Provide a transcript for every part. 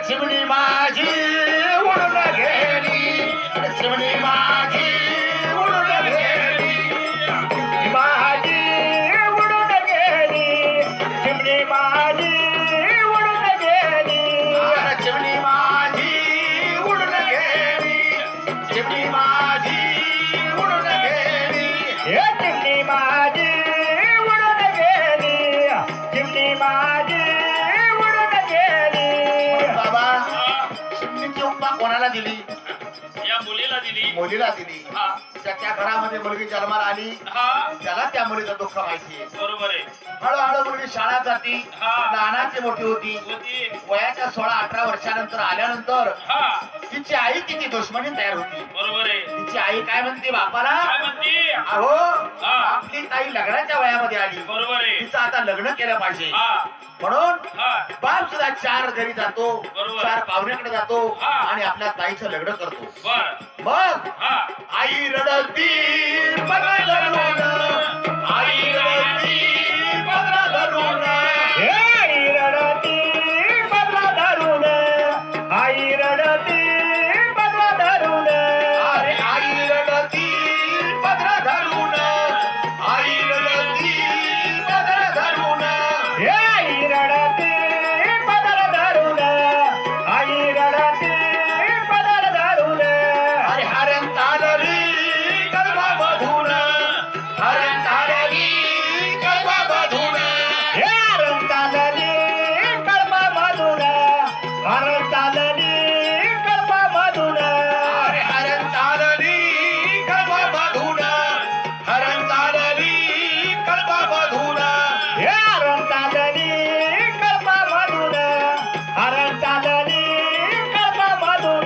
चिमणी माझी उडून गेली, चिमणी माझी उडून गेली, माझी उडून गेली, चिमणी माझी उडून गेली, चिमणी माझी उडून गेली, चिमणी माझी उडून गेली, हे चिमणी माझी उडून गेली, चिमणी माझी उडून गेली. बाबा चिमणीची उपमा कोणाला दिली? या मुलीला दिली. मुलीला दिली. हा ज्याच्या घरामध्ये मुलगी जन्माला आली हा त्याला त्या मुलीचं दुःख माहिती आहे. बरोबर आहे. हळूहळू मुलगी शाळेत जाती, हा. लहानाची मोठी होती. होती. वयाच्या 16-18 वर्षानंतर आल्यानंतर हा तिची आई तिची दुश्मनी तयार होती. बरोबर आहे. तिची आई काय म्हणते बापाला, काय म्हणती? अहो हा. आपली ताई लग्नाच्या वयामध्ये आली, बरोबर आहे. तिचं आता लग्न केलं पाहिजे. हा म्हणून हा बाप सुद्धा 4 घरी जातो, बरोबर. 4 पाहुण्याकडे जातो हा. आणि आपल्या ताईचं लग्न करतो. बर मग हा आई रडती बघा धरून, आई रडती बघा धरून, आई रडती बघा धरून, आई रडती बघा धरून, अरे आई रडती बघा धरून, आई रडती बघा धरून, आई रडती बघा धरून, आई रडती बघा धरून, अरे हरण चालली गरबा बधून, हरण चालली गरबा बधून, हे हरण चालली गरबा बधून, हरण चालली गरबा बधून, अरे हरण चालली गरबा बधून, हरण चालली गरबा बधून, हे हरण चालली गरबा बधून, हरण चालली गरबा बधून.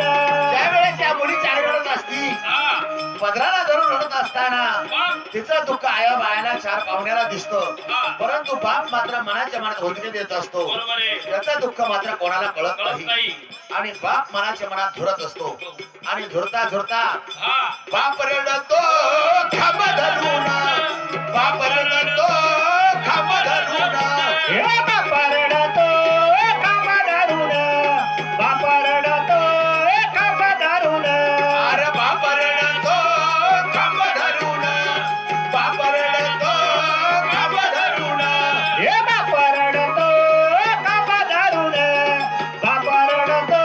त्यावेळेस त्या मुली 4 रडत असती, हा पदराला धरून रडत असताना मग तिचं दुःख आया बायाला 4 पाहुण्याला दिसतं, हा परंतु बाप मात्र मनाच्या मनात होलिके देत असतो. बरोबर आहे. त्याचं दुःख मात्र कोणाला कळत कळत नाही नाही. आणि बाप मनाच्या मनात झुरत असतो. आणि झुरता झुरता हा बाप रडतो खांब धरून, बाप रडतो खांब धरून, हे बाप रडतो खांब धरून, बाप रडतो खांब धरून, अरे बाप रडतो खांब धरून, बाप रडतो खांब धरून, हे बाप रडतो खांब धरून, बाप रडतो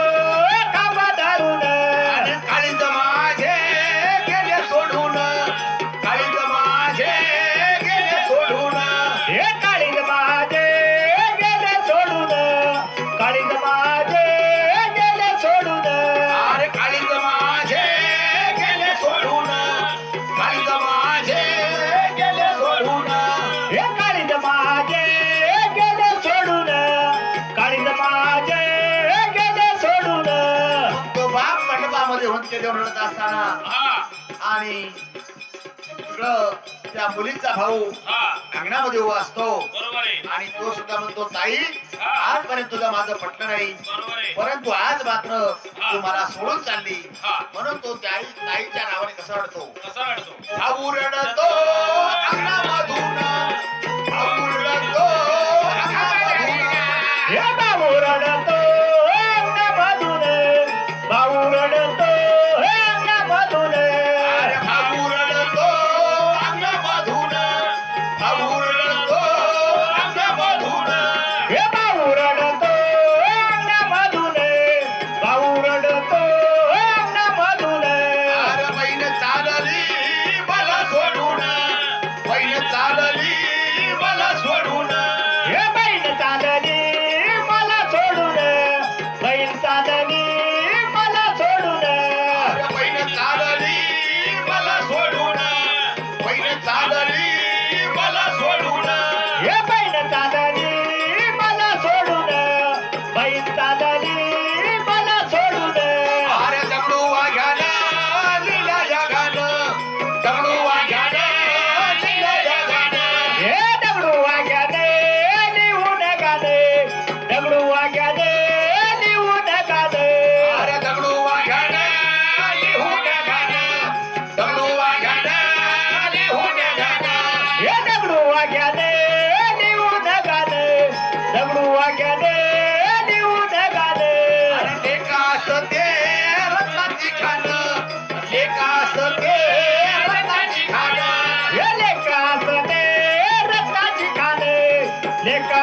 खांब धरून, आणि काळीज माझे गेले सोडून, काळीज माझे गेले सोडून, हे काळीज माझे गेले सोडून, काळीज माझे गेले सोडून, अरे काळीज माझे गेले सोडून, काळीज माझे गेले सोडून, हे काळीज माझे गेले सोडून, काळीज माझे गेले सोडून. तो बाप मंडपामध्ये हुंदके देऊन रडत असताना हा आणि तिकडं त्या मुलीचा भाऊ हा अंगणामध्ये उभा असतो बरोबर आहे. आणि तो सुद्धा म्हणतो, ताई हा. आजपर्यंत तुझं माझं पटलं नाही, बरोबर आहे. परंतु आज मात्र तू मला सोडून चालली. हा म्हणून तो ताईच्या नावाने कसा रडतो, कसा रडतो? भाऊ रडतो अंगणामधून, भाऊ रडतो अंगणामधून, हे भाऊ रडतो अंगणामधून, भाऊ रडतो अंगणामधून, अरे भाऊ रडतो अंगणामधून, भाऊ रडतो अंगणामधून, हे भाऊ रडतो अंगणामधून, भाऊ रडतो अंगणामधून, अरे बहीण चालली मला सोडून, बहीण चालली मला सोडून, हे बहीण चालली मला सोडून, बहीण चालली मला सोडून, अरे बहीण चालली मला सोडून, बहीण चालली मला सोडून, हे बहीण चालली मला सोडून, बहीण चालली मला सोडून, अरे दगडू वाघ्याला लिहिला या गाणं, दगडू वाघ्याला लिहिला या गाणं, हे दगडू वाघ्याने लिहून गाणे, दगडू वाघ्याने लिहून गाणे, अरे दगडू वाघ्याने लिहून गाणं, दगडू वाघ्याने लिहून गाणं, हे दगडू वाघ्याने लिहून गाणे, दगडू वाघ्याने लिहून गाणे, लेका